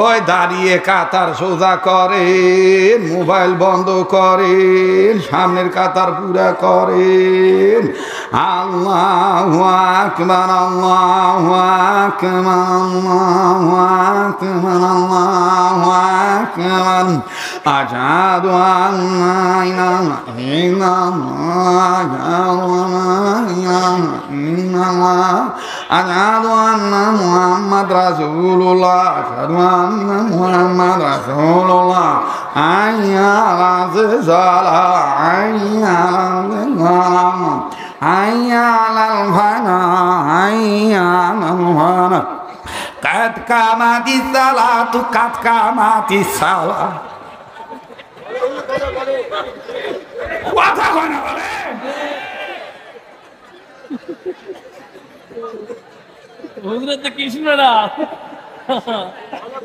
ওই দাঁড়িয়ে কাতার সোজা করেন, মোবাইল বন্ধ করেন, সামনের কাতার পুরা করেন। আল্লাহু আকবার, আল্লাহু আকবার, আল্লাহু আকবার, আল্লাহু আকবার। আশহাদু আল্লা ইলাহা ইল্লাল্লাহ, আশহাদু আন্না মুহাম্মাদ রাসূলুল্লাহ, আশহাদু আন্না মুহাম্মাদ রাসূলুল্লাহ। হাইয়া আলাস সালাহ, হাইয়া আলাল ফালাহ, হাইয়া আলাল ফালাহ, হাইয়া আলাল ফালাহ। কাদ কামাতিস সালাতু, কাদ কামাতিস সালাহ। কথা কয় না বলে।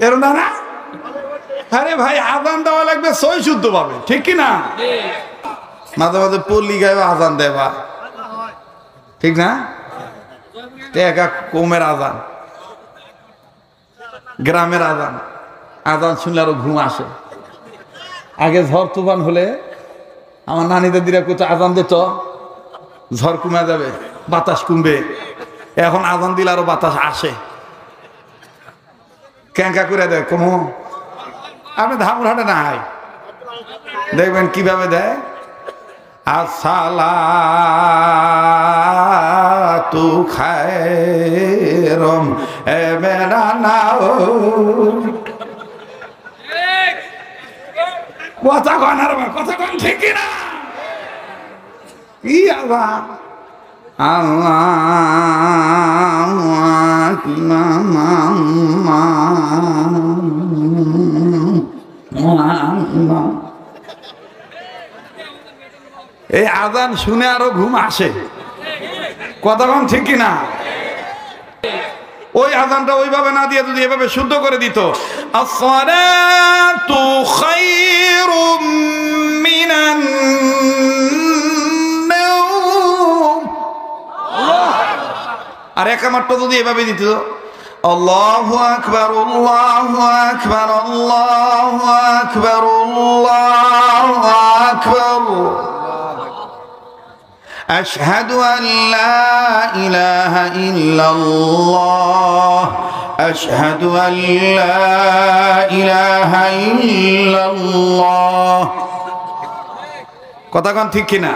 এর না না, আরে ভাই আজান দেওয়া লাগবে সই শুদ্ধ পাবে, ঠিক কি না? মাঝে মাঝে পল্লী গায়ে আজান দেবা, ঠিক না? টেকা কমের আজান, গ্রামের আজান, আজান শুনলে আরো ঘুম আসে। আগে ঝড় তুফান হলে আমার নানিদের দিরা কোথাও আজান দিত, ঝড় কমে যাবে, বাতাস কমবে। এখন আজান দিলে আরো বাতাস আসে, ক্যাঙ্কা করে দেয়। কমো আপনি ধামুরহাটে না হয় দেখবেন কিভাবে দেয়। আসসালাতু খায়রুম মিনান নাওম। কথা কন আর কথা কন, ঠিক কি না? কি আজান! আল্লাহু আকবার। এই আজান শুনে আরো ঘুম আসে, কতক্ষণ, ঠিক কিনা? ওই আজানটা ওইভাবে না দিয়ে যদি এভাবে শুদ্ধ করে দিত, আসসালাতু খায়রুম মিনান নাওম, আর একামাত্র যদি এভাবে দিত, আল্লাহু আকবার, আল্লাহু আকবার, আল্লাহু আকবার, আল্লাহু আকবার, আশহাদু আন লা ইলাহা ইল্লাল্লাহ, আশহাদু আন লা ইলাহা ইল্লাল্লাহ। কথা কোন ঠিক কিনা?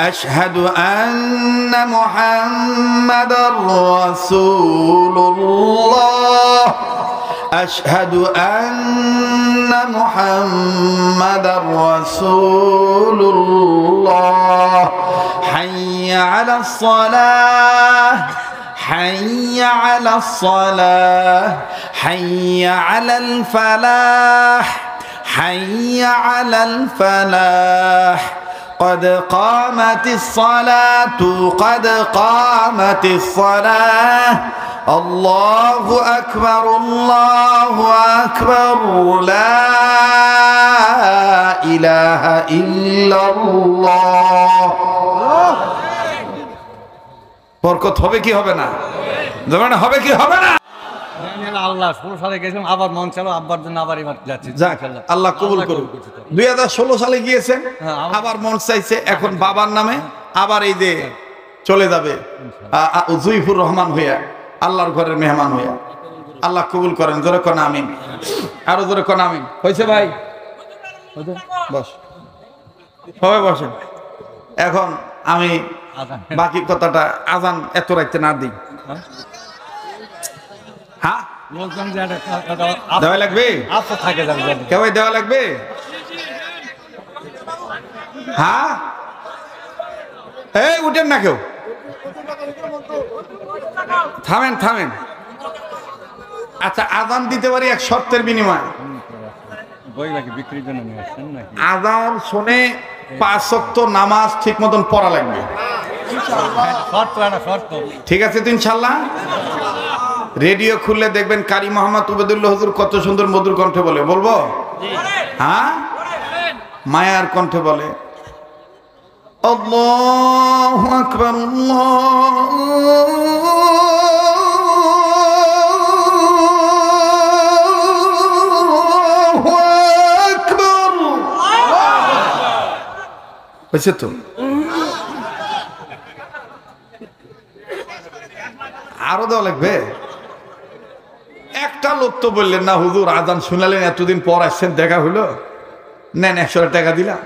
আশহাদু আন্না মুহাম্মাদার রাসূলুল্লাহ, আশহাদু আন্না মুহাম্মাদার রাসূলুল্লাহ। হাইয়া আলাস সালাহ, হাইয়া আলাস সালাহ, হাইয়া আলাল ফালাহ, হাইয়া আলাল ফালাহ। قد قامت الصلاة، قد قامت الصلاة، الله أكبر، الله أكبر، لا إله إلا الله। বরকত হবে কি হবে না? জানেন হবে কি হবে না? আল্লাহ 16 সালে গেছিলাম, আবার মন চালো, আব্বার জন্য আবার এবার যাচ্ছি। আল্লাহ কবুল করুন। 2016 সালে গিয়েছেন, আবার মন চাইছে, এখন বাবার নামে আবার এই যে চলে যাবে জুইফুর রহমান হইয়া, আল্লাহর ঘরের মেহমান হইয়া। আল্লাহ কবুল করেন, জোরে কোন আমিন, আরো জোরে কোন আমিন। হয়েছে ভাই, বস, সবাই বসেন। এখন আমি বাকি কথাটা আজান এত রাইতে না দিই। হ্যাঁ দেওয়া লাগবে, কেউ দেওয়া লাগবে? হ্যাঁ, এই উঠেন না কেউ, থামেন থামেন। আচ্ছা, আজান দিতে পারি এক শর্তের বিনিময়ে। আজান শুনে 5 ওয়াক্ত নামাজ ঠিক মতন পড়া লাগবে, ঠিক আছে তো ইনশাল্লাহ? রেডিও খুললে দেখবেন কারি মোহাম্মদ উবেদুল্লাহ হুজুর কত সুন্দর মধুর কণ্ঠে বলে, বলবো? হ্যাঁ, মায়ার কণ্ঠে বলে। আল্লাহু আকবার, আল্লাহু হয়েছে তো? আরো দেওয়া লাগবে? একটা লোক তো বললেন না হুজুর আজান শুনালেন এতদিন পর আসছেন দেখা হইলো, নেন 100 টাকা দিলাম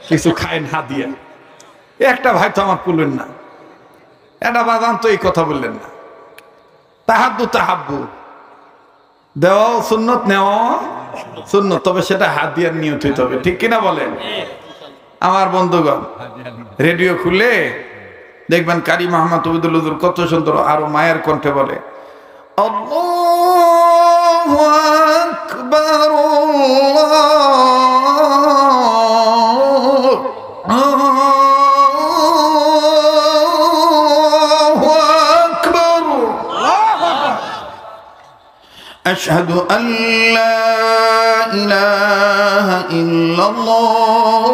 কিছু খায় না দিয়ে। একটা ভাই তো আমার বললেন না, এটা বাজান তো এই কথা বললেন না। তাহাব্বু তাহাব্বু দেওয়াও সুন্নত, নেওয়া সুন্নত, তবে সেটা হাত দিয়ে নিয়ত হইতে হবে, ঠিক কিনা বলেন? আমার বন্ধুগণ, রেডিও খুললে দেখবেন কারি মোহাম্মদ অবিদুল হুজুর কত সুন্দর আরো মায়ের কণ্ঠে বলে, আল্লাহু আকবার আল্লাহু আকবার আশহাদু আল্লা ইলাহা ইল্লাল্লাহ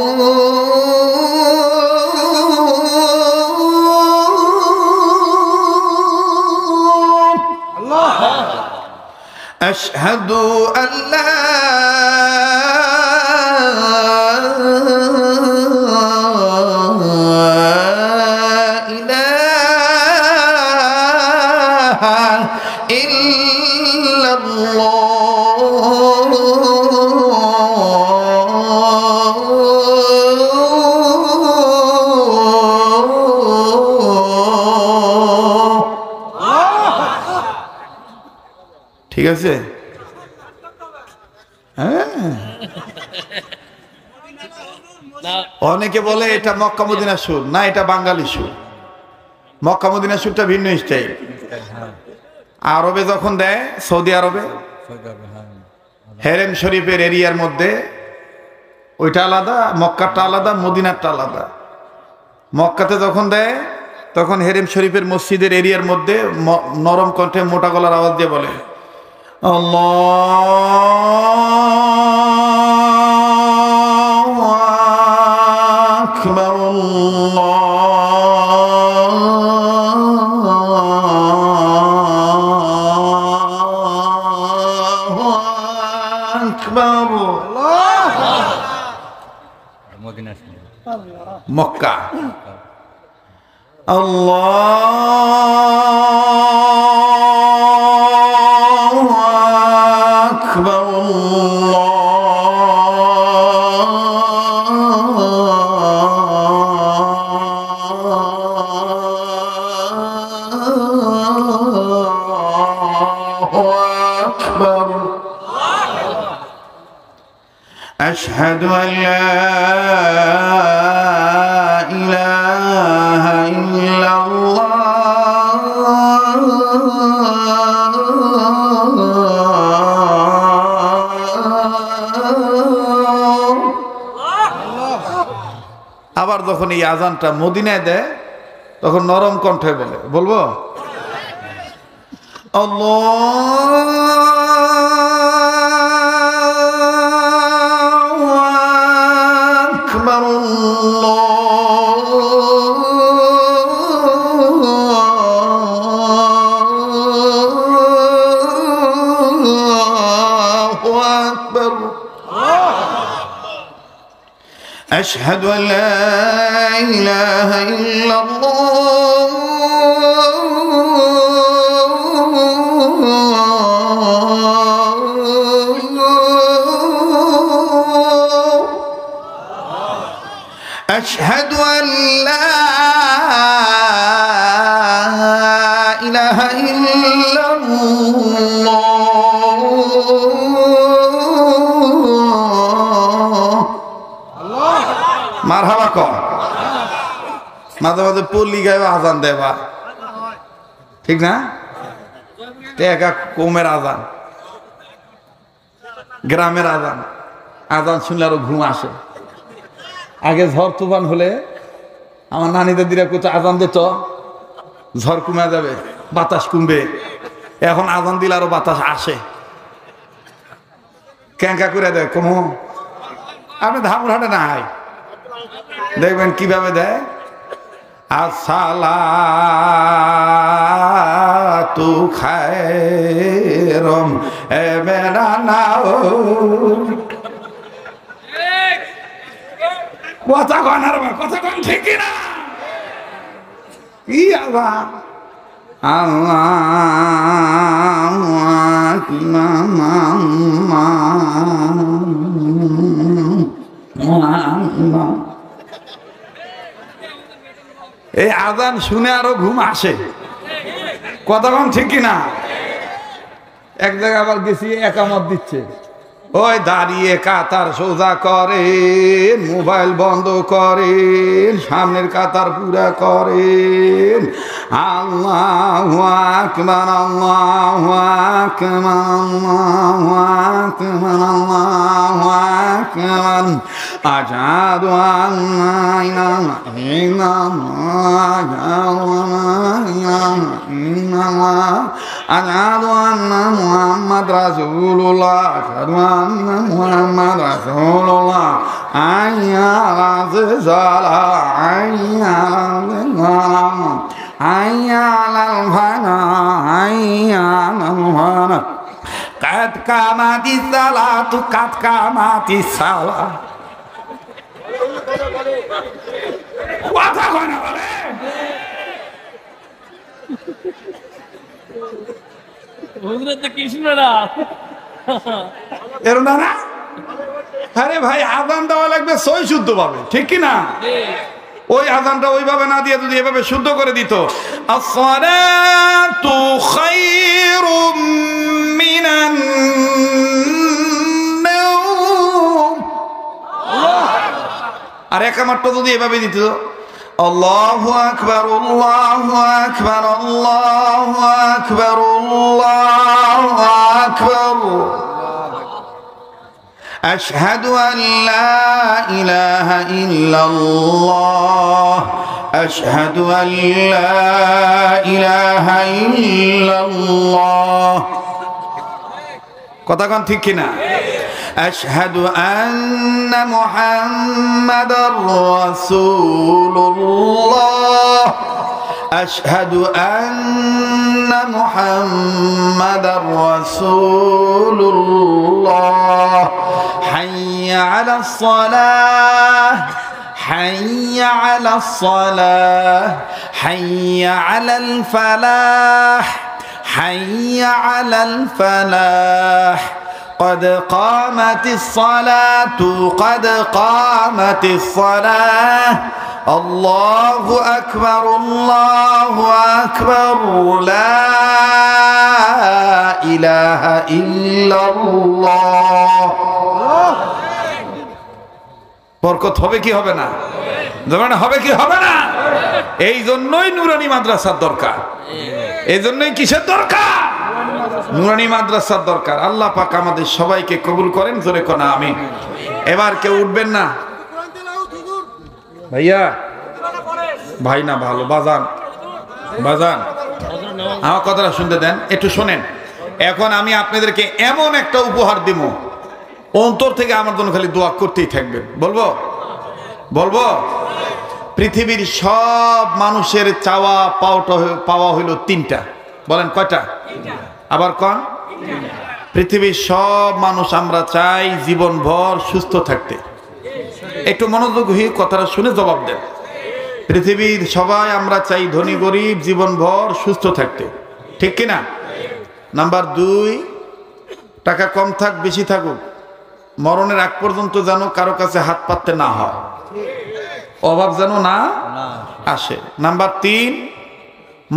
أشهد أن لا إله إلا ঠিক আছে? অনেকে বলে এটা মক্কা মদিনা সুর, না এটা বাঙালি সুর। মক্কা মদিনা সুরটা ভিন্ন স্টাইল। আরবে যখন দেয়, সৌদি আরবে হেরেম শরীফের এরিয়ার মধ্যে ওইটা আলাদা, মক্কাটা আলাদা, মদিনারটা আলাদা। মক্কাতে যখন দেয় তখন হেরেম শরীফের মসজিদের এরিয়ার মধ্যে নরম কণ্ঠে মোটা গলার আওয়াজ দিয়ে বলে, আল্লাহু আকবার আল্লাহু আকবার। মক্কা আল্লাহু আকবার আল্লাহু আকবার আশহাদু আল্লা ইলাহা ইল্লাল্লাহ। আবার যখন এই আজানটা মদিনায় দেয় তখন নরম কণ্ঠে বলে, বলবো আল্লাহু আকবার আল্লাহু আকবার আশহাদু আল্লা ইলাহা ইল্লাল্লাহ أشهد أن لا إله إلا الله মারহাবা কর। মাঝে মাঝে পল্লী গায়ে আজান দেবা, ঠিক না? টেকা কমের আজান, গ্রামের আজান, আজান শুনলে আরো ঘুম আসে। আগে ঝড় তুফান হলে আমার নানি দাদিরা কোথাও আজান দিত, ঝড় কমে যাবে, বাতাস কমবে। এখন আজান দিলে আরো বাতাস আসে, ক্যাঙ্কা করে দেয়। কম আপনি ধামুরহাটে নাই, দেখবেন কিভাবে দেয়। আসসালাতু খায়রুম মিনান নাওম। কথা কন আর কথা কন ঠিক কিনা? কি আজান? আল্লাহু আকবার। এই আজান শুনে আরো ঘুম আসে। কতক্ষণ ঠিক কিনা? এক জায়গায় আবার গেছি, একামত দিচ্ছে, ওই দাঁড়িয়ে কাতার সোজা করেন, মোবাইল বন্ধ করেন, সামনের কাতার পুরা করেন। আল্লাহু আকবার, আল্লাহু আকবার, আল্লাহু আকবার, আল্লাহু আকবার। আশহাদু আল্লা ইলাহা ইল্লাল্লাহ, আশহাদু আন্না মুহাম্মাদ রাসূলুল্লাহ, আশহাদু আন্না মুহাম্মাদ রাসূলুল্লাহ। হাইয়া আলাস সালাহ, হাইয়া আলাল ফালাহ, হাইয়া আলাল ফালাহ, হাইয়া আলাল ফালাহ। কাদ কামাতিস সালাতু, কাদ কামাতিস সালাহ। কথা কয় না বলে। এর না না, আরে ভাই আজান দেওয়া লাগবে সই শুদ্ধ ভাবে, ঠিক কি না? ওই আজানটা ওইভাবে না দিয়ে যদি এভাবে শুদ্ধ করে দিত, আসসালাতু খায়রুম মিনান নাওম, আর একামারটা যদি এভাবে দিত, আল্লাহু আকবার, আল্লাহু আকবার, আল্লাহু আকবার, আল্লাহু আকবার, আশহাদু আন লা ইলাহা ইল্লাল্লাহ, আশহাদু আন লা ইলাহা ইল্লাল্লাহ। কথা কোন ঠিক কিনা? আশহাদু আন্না মুহাম্মাদার রাসূলুল্লাহ, আশহাদু আন্না মুহাম্মাদার রাসূলুল্লাহ। হাইয়া আলাস সালাহ, হাইয়া আলাস সালাহ, হাইয়া আলাল ফালাহ, হাইয়া আলাল ফালাহ। قد قامت الصلاة، قد قامت الصلاة، الله أكبر، الله أكبر، لا إله إلا الله। বরকত হবে কি হবে না? জানেন হবে কি হবে না? এই জন্যই নুরানি মাদ্রাসার দরকার, এই জন্যই কিসের দরকার? নুরানি মাদ্রাসার দরকার। আল্লাহ পাক আমাদের সবাইকে কবুল করেন, জোরে কোন আমিন। এবার কেউ উঠবেন না ভাইয়া, ভাই না ভালো বাজান, বাজান আমার কথাটা শুনতে দেন, একটু শোনেন। এখন আমি আপনাদেরকে এমন একটা উপহার দিব, অন্তর থেকে আমার জন্য খালি দোয়া করতেই থাকবেন। বলবো বলবো পৃথিবীর সব মানুষের চাওয়া পাওয়া হইল তিনটা। বলেন কয়টা? আবার কোন? পৃথিবীর সব মানুষ আমরা চাই জীবনভর সুস্থ থাকতে। একটু মনোযোগ হয়ে কথাটা শুনে জবাব দেন। পৃথিবীর সবাই আমরা চাই ধনী গরিব জীবনভর সুস্থ থাকতে, ঠিক কিনা? নাম্বার 2, টাকা কম থাক বেশি থাকুক, মরণের আগ পর্যন্ত যেন কারো কাছে হাত পাততে না হয়, অভাব যেন না আসে। নাম্বার 3,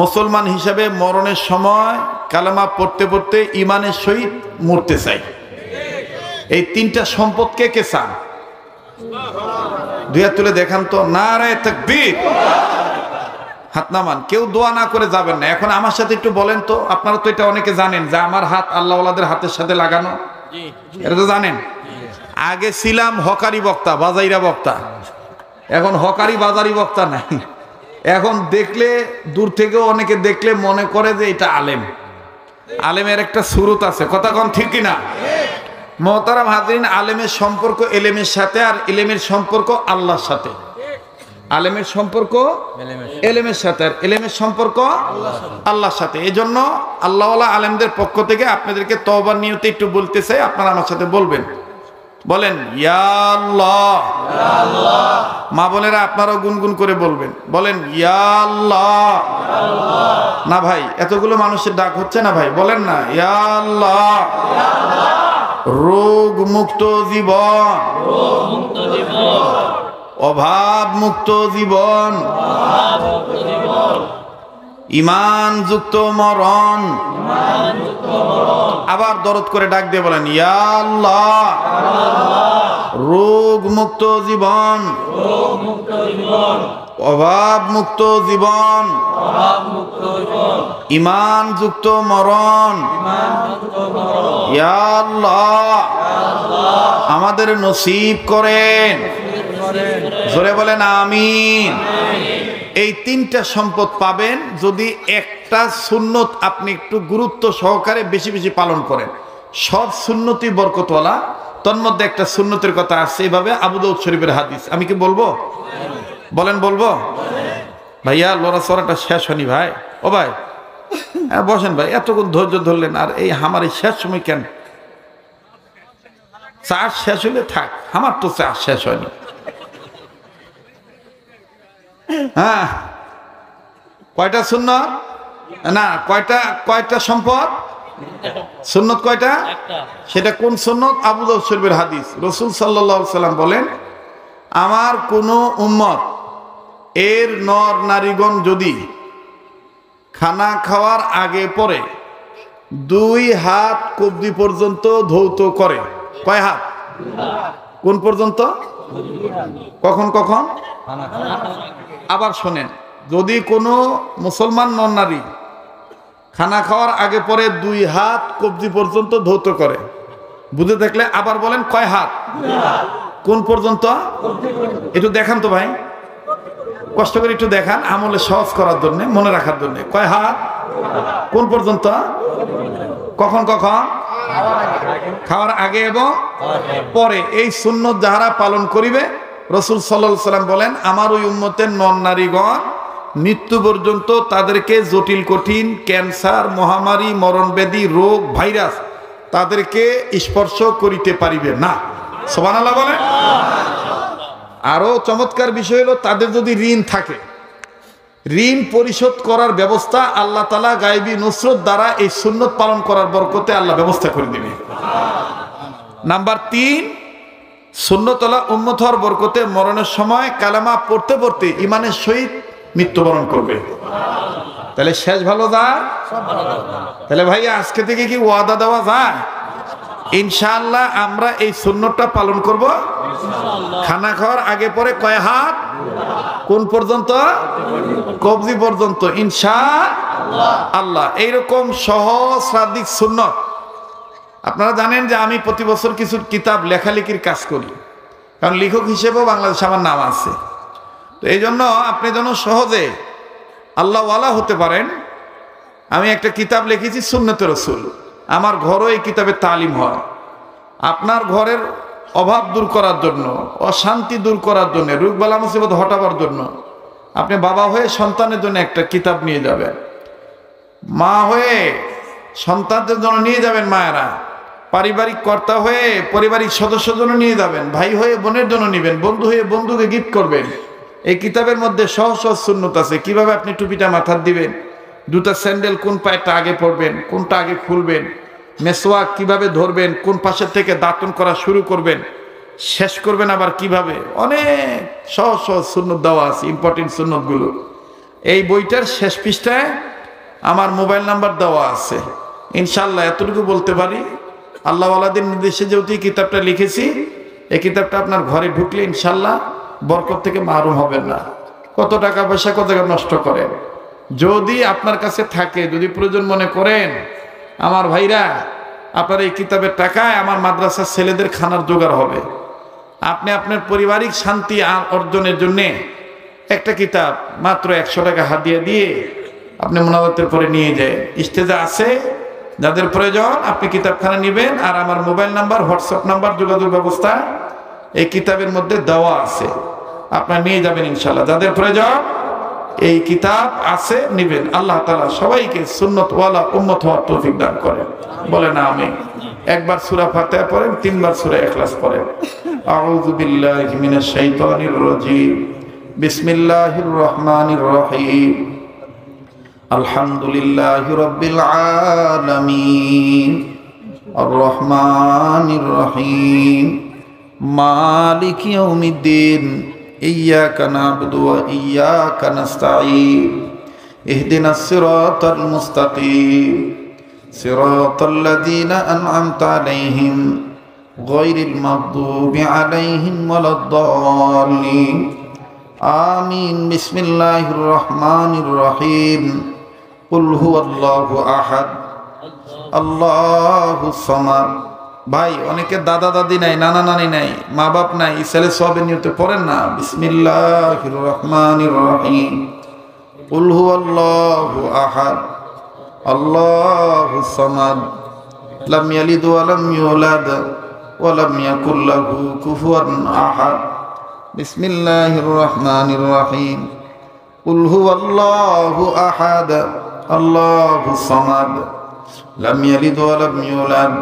মুসলমান হিসাবে মরণের সময় কালেমা পড়তে পড়তে ইমানের সহিত মরতে চাই। এই তিনটা সম্পদ কে কে চান? দুই হাত তুলে দেখান তো। নারায়ে তাকবীর, হাত নামান। কেউ দোয়া না করে যাবেন না। এখন আমার সাথে একটু বলেন তো, আপনারা তো এটা অনেকে জানেন যে আমার হাত আল্লাহওয়ালাদের হাতের সাথে লাগানো, এটা তো জানেন। আগে ছিলাম হকারি বক্তা, বাজাইরা বক্তা, এখন হকারি বাজারি বক্তা নাই। এখন দেখলে দূর থেকেও অনেকে দেখলে মনে করে যে এটা আলেম। আলেমের একটা সুরত আছে, কথা কোন ঠিক কিনা? মোহতারাম হাজরিন, আলেমের সম্পর্ক এলেমের সাথে, আর এলেমের সম্পর্ক আল্লাহর সাথে। আলেমের সম্পর্ক এলেমের সাথে, আর এলেমের সম্পর্ক আল্লাহর সাথে। এই জন্য আল্লাহওয়ালা আলেমদের পক্ষ থেকে আপনাদেরকে তওবার নিয়তে একটু বলতে চাই, আপনারা আমার সাথে বলবেন। বলেন ইয়া আল্লাহ। মা বোনেরা আপনারাও গুনগুন করে বলবেন, বলেন ইয়া আল্লাহ। না ভাই, এতগুলো মানুষের ডাক হচ্ছে না ভাই, বলেন না ইয়া আল্লাহ। রোগ মুক্ত জীবন, অভাব মুক্ত জীবন, ঈমান যুক্ত মরণ। আবার দরদ করে ডাক দিয়ে বলেন ইয়া আল্লাহ। রোগ মুক্ত জীবন, অভাব মুক্ত জীবন, ঈমান যুক্ত মরণ। ইয়া আল্লাহ আমাদের নসিব করেন। জোরে বলেন আমিন। এই তিনটা সম্পদ পাবেন যদি একটা সুন্নত আপনি একটু গুরুত্ব সহকারে বেশি বেশি পালন করেন। সব সুন্নতই বরকতওয়ালা, তন্মধ্যে একটা সুন্নতের কথা আছে এভাবে, আবু দাউদ শরীফের হাদিস। আমি কি বলবো? বলেন বলবো? ভাইয়া লড়াচড়াটা শেষ হয়নি ভাই। ও ভাই হ্যাঁ বসেন ভাই, এতক্ষণ ধৈর্য ধরলেন আর এই আমার এই শেষ সময় কেন? চাষ শেষ হলে থাক, আমার তো চাষ শেষ হয়নি। হ্যাঁ কয়টা সুন্নত? না কয়টা সম্পদ? সুন্নত কয়টা? সেটা কোন সুন্নত? আবু দাউদ শরীফের হাদিস। রাসূল সাল্লাল্লাহু আলাইহি সাল্লাম বলেন, আমার কোন উম্মত এর নর নারীগণ যদি খানা খাওয়ার আগে পরে 2 হাত কবজি পর্যন্ত ধৌত করে। কয় হাত? কোন পর্যন্ত? কখন কখন? আবার শোনেন, যদি কোনো মুসলমান নর নারী খানা খাওয়ার আগে পরে 2 হাত কবজি পর্যন্ত ধৌত করে, বুঝে থাকলে আবার বলেন কয় হাত? কোন পর্যন্ত? একটু দেখান তো ভাই, কষ্ট করে একটু দেখান, আমলে সহজ করার জন্য, মনে রাখার জন্য। কয় হাত? কোন পর্যন্ত? কখন কখন? খাওয়ার আগে এবং পরে। এই সুন্নত যাহারা পালন করিবে, রাসূল সাল্লাল্লাহু আলাইহি সাল্লাম বলেন, আমার ওই উম্মতের নর নারীগণ মৃত্যু পর্যন্ত তাদেরকে জটিল কঠিন ক্যান্সার, মহামারী, মরণব্যাধি, রোগ, ভাইরাস তাদেরকে স্পর্শ করিতে পারিবে না। সুবহানাল্লাহ বলেন। আরো চমৎকার বিষয় হলো, তাদের যদি ঋণ থাকে, ঋণ পরিশোধ করার ব্যবস্থা আল্লাহ তাআলা গায়বী নুসরত দ্বারা এই সুন্নত পালন করার বরকতে আল্লাহ ব্যবস্থা করে দিবে। নাম্বার 3, সুন্নতওয়ালা উম্মত হওয়ার বরকতে মরণের সময় কালেমা পড়তে পড়তে ইমানের সহিত মৃত্যুবরণ করবে। তাহলে শেষ ভালো যায়? তাহলে ভাই আজকে থেকে কি ওয়াদা দেওয়া যায়? ইনশাআল্লাহ আমরা এই সুন্নতটা পালন করব। খানা খাওয়ার আগে পরে কয় হাত? কোন পর্যন্ত? কবজি পর্যন্ত ইনশাআল্লাহ। এইরকম সহজ সাদিক সুন্নত। আপনারা জানেন যে আমি প্রতি বছর কিছু কিতাব লেখালেখির কাজ করি, কারণ লেখক হিসেবেও বাংলাদেশে আমার নাম আছে। তো এই জন্য আপনি যেন সহজে আল্লাহওয়ালা হতে পারেন, আমি একটা কিতাব লিখেছি সুন্নতে রাসূল। আমার ঘরও এই কিতাবের তালিম হয়। আপনার ঘরের অভাব দূর করার জন্য, অশান্তি দূর করার জন্য, রোগবালা মুসিবত হটাবার জন্য আপনি বাবা হয়ে সন্তানের জন্য একটা কিতাব নিয়ে যাবেন, মা হয়ে সন্তানদের জন্য নিয়ে যাবেন, মায়েরা পারিবারিক কর্তা হয়ে পারিবারিক সদস্যের জন্য নিয়ে যাবেন, ভাই হয়ে বোনের জন্য নেবেন, বন্ধু হয়ে বন্ধুকে গিফট করবেন। এই কিতাবের মধ্যে সহজ সহজ সুন্নত আছে, কিভাবে আপনি টুপিটা মাথার দিবেন, দুটা স্যান্ডেল কোন পায়েটা আগে পরবেন, কোনটা আগে খুলবেন, মেসওয়াক কিভাবে ধরবেন, কোন পাশের থেকে দাঁতন করা শুরু করবেন, শেষ করবেন আবার কিভাবে, অনেক সহজ সহজ সুন্নত দেওয়া আছে, ইম্পর্টেন্ট সুন্নতগুলো। এই বইটার শেষ পৃষ্ঠায় আমার মোবাইল নাম্বার দেওয়া আছে। ইনশাআল্লাহ এতটুকু বলতে পারি, আল্লাহওয়ালাদের নির্দেশে যেহেতু এই কিতাবটা লিখেছি, এই কিতাবটা আপনার ঘরে ঢুকলে ইনশাআল্লাহ বরকত থেকে মাহরুম হবেন না। কত টাকা পয়সা কত টাকা নষ্ট করেন, যদি আপনার কাছে থাকে, যদি প্রয়োজন মনে করেন, আমার ভাইরা আপনার এই কিতাবের টাকায় আমার মাদ্রাসার ছেলেদের খানার জোগাড় হবে। আপনি আপনার পারিবারিক শান্তি অর্জনের জন্যে একটা কিতাব মাত্র 100 টাকা হাদিয়া দিয়ে আপনি মুনাজাতের পরে নিয়ে যায়, স্টেজে আছে, যাদের প্রয়োজন আপনি কিতাবখানা নেবেন। আর আমার মোবাইল নাম্বার, হোয়াটসঅ্যাপ নাম্বার, যোগাযোগ ব্যবস্থা এই কিতাবের মধ্যে দেওয়া আছে, আপনার নিয়ে যাবেন ইনশাআল্লাহ। যাদের প্রয়োজন এই কিতাব আছে নেবেন। আল্লাহ তাআলা সবাইকে সুন্নতওয়ালা উম্মত হওয়ার তৌফিক দান করেন, বলেন আমিন। একবার সূরা ফাতিহা পড়েন, 3 বার সূরা ইখলাস পড়েন। আউযু বিল্লাহি মিনাশ শাইতানির রাজীম। বিসমিল্লাহির রহমানির রহিম। আলহামদুলিল্লাহি রাব্বিল আলামিন। আর রহমানির রহিম। মালিকি ইয়াউমিদ্দিন। ইয়্যাকা না'বুদু ওয়া ইয়্যাকা নাস্তাঈন। ইহদিনাস সিরাতাল মুস্তাকিম। সিরাতাল লাযীনা আন'আমতা আলাইহিম গায়রিল মাগদুবি আলাইহিম ওয়ালাদ-দাল্লিন। আমিন। বিসমিল্লাহির রহমানির রহিম। কুল হুয়াল্লাহু আহাদ আল্লাহুস সামাদ। ভাই অনেকে দাদা দাদি নাই, নানা নানি নাই, মা বাপ নাই, ছেলে সবের নিয়তে পড়েন না। বিসমিল্লাহির রহমানির রহিম। কুল হুয়াল্লাহু আহাদ আল্লাহুস সামাদ লাম ইয়ালিদ ওয়া লাম ইউলাদ ওয়া লাম ইয়াকুল লাহু কুফুয়ান আহাদ। বিসমিল্লাহির রহমানির রহিম। কুল হুয়াল্লাহু আহাদ আল্লাহুস সামাদ লাম ইয়ালিদ ওয়া লাম ইউলাদ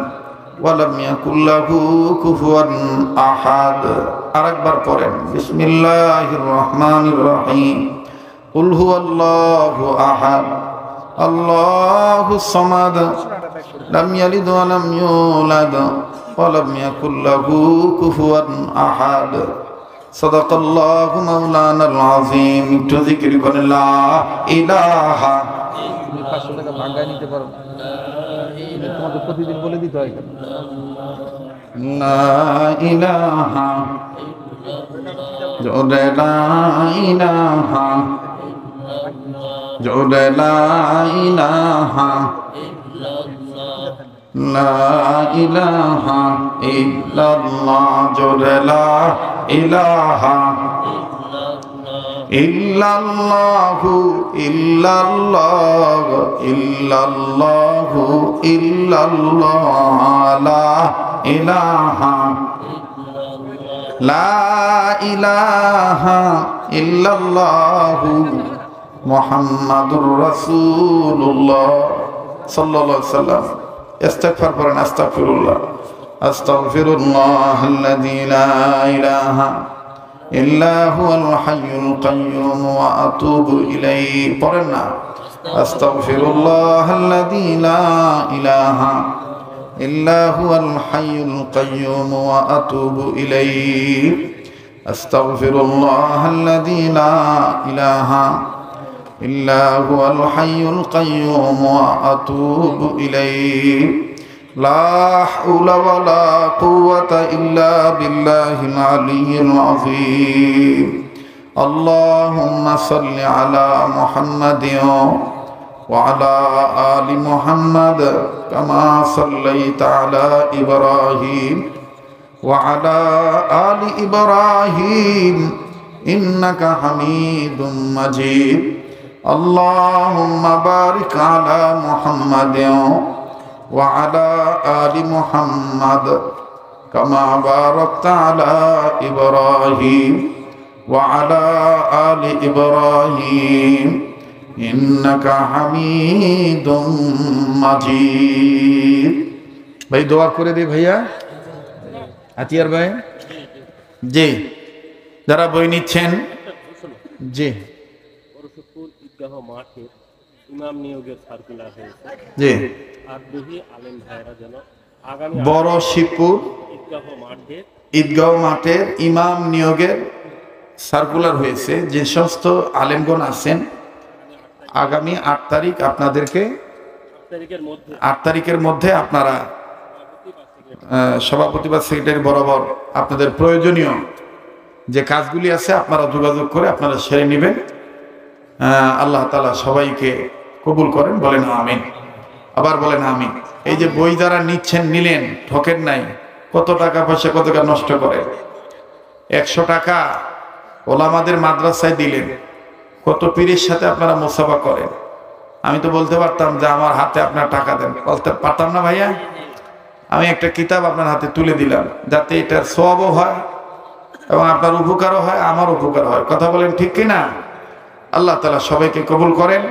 ওয়া লাম ইয়াকুল লাহু কুফুয়ান আহাদ। আরেকবার পড়েন। বিসমিল্লাহির রহমানির রহিম। কুল হুয়াল্লাহু আহাদ আল্লাহুস সামাদ লাম ইয়ালিদ ওয়া লাম ইউলাদ ওয়া লাম ইয়াকুল লাহু কুফুয়ান আহাদ। সাদাকাল্লাহু মাওলানাল আযীম। একটু জিকির করেন লা ইলাহা। 500 টাকা ভাঙায় নিতে পারো, তোমাকে প্রতিদিন বলে দিতে হয়। লা ইলাহা জোরে লা ইলাহা জোরে লা ইলাহা লা ইলাহা ইল্লাল্লাহ জোরে লা ইলাহা ইল্লাল্লাহু ইল্লাল্লাহ ইল্লাল্লাহু ইল্লাল্লাহ লা ইলাহা লা ইলাহা ইল্লাল্লাহু মুহাম্মাদুর রাসূলুল্লাহ সাল্লাল্লাহু আলাইহি ওয়াসাল্লাম। ইস্তিগফার করেন। আস্তাগফিরুল্লাহ আস্তাগফিরুল্লাহাল্লাযী লা ইলাহা ইল্লা হুয়াল হাইয়ুল কাইয়্যুম ওয়া আতুবু ইলাইহি। পড়েন না। আস্তাগফিরুল্লাহাল্লাযী লা ইলাহা ইল্লা হুয়াল হাইয়ুল কাইয়্যুম ওয়া আতুবু ইলাইহি। আস্তাগফিরুল্লাহাল্লাযী লা ইলাহা ইল্লা হুয়াল হাইয়ুল কাইয়্যুম ওয়া আতুবু ইলাইহি। লা হাওলা ওয়ালা কুওয়াতা ইল্লা বিল্লাহিল আলিয়্যিল আযীম। আল্লাহুম্মা সাল্লি আলা মুহাম্মাদিন ওয়া আলা আলি মুহাম্মাদ কামা সাল্লাইতা আলা ইব্রাহিম ওয়া আলা আলি ইব্রাহিম ইন্নাকা হামিদুম মাজিদ। আল্লাহুম্মা বারিক আলা মুহাম্মাদিন ওয়া আলা আলি মুহাম্মাদ কামা বারাকতা আলা ইব্রাহিম ওয়া আলা আলি ইব্রাহিম ইন্নাকা হামিদুম মাজিদ। ভাই দোয়া করে দে ভাইয়া। আতিয়ার ভাই জি, যারা বই নিচ্ছেন জি ঈদগাহ মাঠে ইমাম নিয়োগের সার্কুলার হয়েছে। জি, আগ্রহী আলেম ভাইরা যেন আগামী বড় শিবপুর ঈদগাহ মাঠের ইমাম নিয়োগের সার্কুলার হয়েছে। যে সমস্ত আলেমগণ আছেন আগামী 8 তারিখ আপনাদেরকে 8 তারিখের মধ্যে আপনারা সভাপতি বা সেক্রেটারি বরাবর আপনাদের প্রয়োজনীয় যে কাজগুলি আছে আপনারা যোগাযোগ করে আপনারা সেরে নেবেন। আল্লাহ তাআলা সবাইকে কবুল করেন। বলেন আমিন। আবার বলেন আমিন। এই যে বই যারা নিচ্ছেন নিলেন, ঠকেন নাই। কত টাকা পয়সা কত টাকা নষ্ট করে। 100 টাকা ওলামাদের মাদ্রাসায় দিলেন, কত পীরের সাথে আপনারা মুসাফা করেন। আমি তো বলতে পারতাম যে আমার হাতে আপনার টাকা দেন, বলতে পারতাম না ভাইয়া। আমি একটা কিতাব আপনার হাতে তুলে দিলাম যাতে এটার সওয়াবও হয় এবং আপনার উপকারও হয়, আমার উপকার হয়। কথা বলেন ঠিক কিনা? আল্লাহ তাআলা সবাইকে কবুল করেন।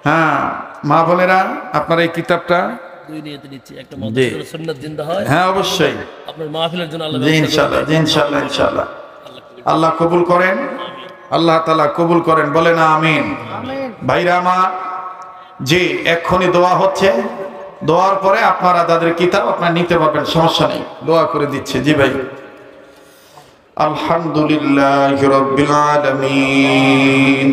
হ্যাঁ মা বোনেরা, আপনারা এই কিতাবটা দুই নিয়তে নিচ্ছি, একটা জি। মাদ্রাসার সুন্নাত জিন্দা হয়, হ্যাঁ অবশ্যই, আপনার মাহফিলের জন্য আল্লাহ জি ইনশাআল্লাহ, জি ইনশাআল্লাহ, ইনশাআল্লাহ আল্লাহ কবুল করেন, আল্লাহ তাআলা কবুল করেন, বলেন আমিন। ভাইরা আমার, জি এক্ষুনি দোয়া হচ্ছে, দোয়ার পরে আপনারা তাদের কিতাব আপনারা নিতে পারবেন, সমস্যা নেই, দোয়া করে দিচ্ছে। জি ভাই। আলহামদুলিল্লাহি রাব্বিল আলামিন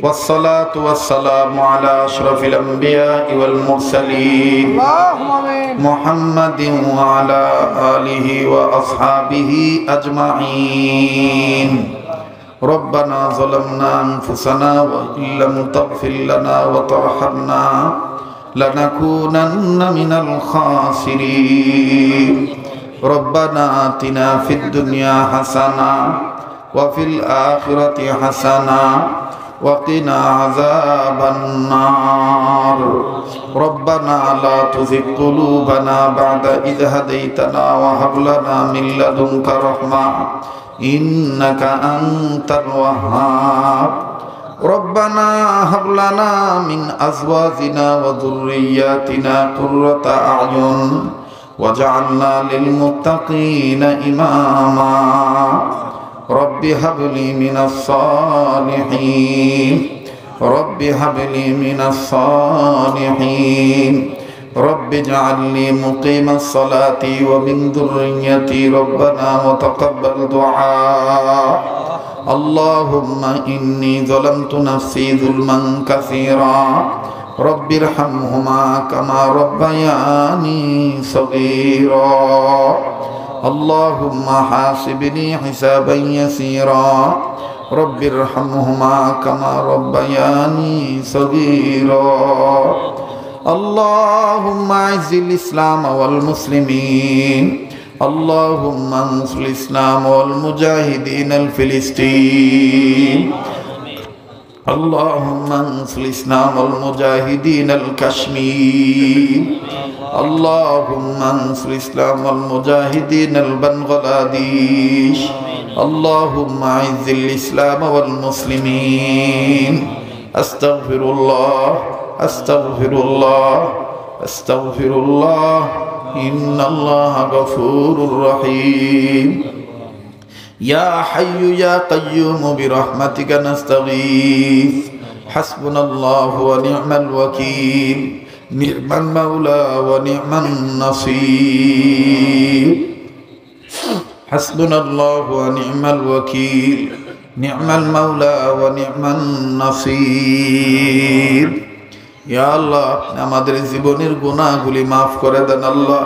والصلاة والسلام على أشرف الأنبياء والمرسلين محمد وعلى آله وأصحابه أجمعين ربنا ظلمنا أنفسنا وإن لم تغفر لنا وترحمنا لنكونن من الخاسرين ربنا آتنا في الدنيا حسنة وفي الآخرة حسنة وقنا عذاب النار ربنا لا تزغ قلوبنا بعد إذ هديتنا وهب لنا من لدنك رحمة إنك أنت الوهاب ربنا هب لنا من أزواجنا وذرياتنا قرة أعين واجعلنا للمتقين إماما رب هب لي من الصالحين رب هب لي من الصالحين رب اجعلني مقيم الصلاة ومن ذريتي ربنا وتقبل دعاء اللهم إني ظلمت نفسي ظلما كثيرا رب ارحمهما كما ربياني صغيرا اللهم حاسبني حسابا يسيرا رب ارحمهما كما ربياني صغيرا اللهم اعز الإسلام والمسلمين اللهم انصر الإسلام والمجاهدين الفلسطين اللهم انصر الإسلام والمجاهدين الكشمير اللهم انصر الإسلام والمجاهدين البنغلاديش اللهم اعز الإسلام والمسلمين أستغفر الله أستغفر الله أستغفر الله إن الله غفور رحيم يا حي يا قيوم برحمتك نستغيث حسبنا الله ونعم الوكيل نعم المولى ونعم النصير حسبنا الله ونعم الوكيل نعم المولى ونعم النصير يا الله আপনি আমাদের জীবনের গুনাহগুলি maaf করে দেন আল্লাহ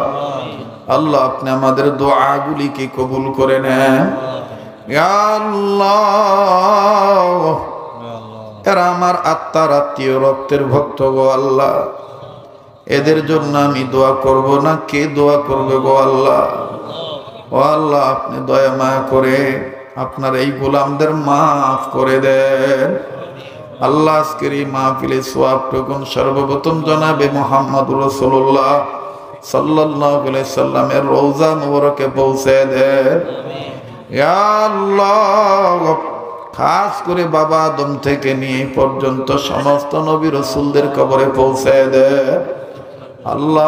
আল্লাহ আপনি আমাদের দোয়াগুলিকে কবুল করে নেন ইয়া আল্লাহ এরা আমার আত্মার আত্মীয় রক্তের ভক্ত গো আল্লাহ এদের জন্য আমি দোয়া করব না কে দোয়া করবে গো আল্লাহ ও আল্লাহ আপনি দয়া মায়া করে আপনার এই গোলামদের maaf করে দেন আল্লাহ আজকের এই মাহফিলে সওয়াবটুকু সর্বপ্রথম জনাবে মুহাম্মদুর রাসূলুল্লাহ সাল্লাল্লাহু আলাইহি সাল্লামের রওজা মুবারকে পৌঁছে দেন ইয়া আল্লাহ খাস করে বাবা আদম থেকে নিয়ে পর্যন্ত সমস্ত নবী রাসূলদের কবরে পৌঁছে দেন আল্লাহ।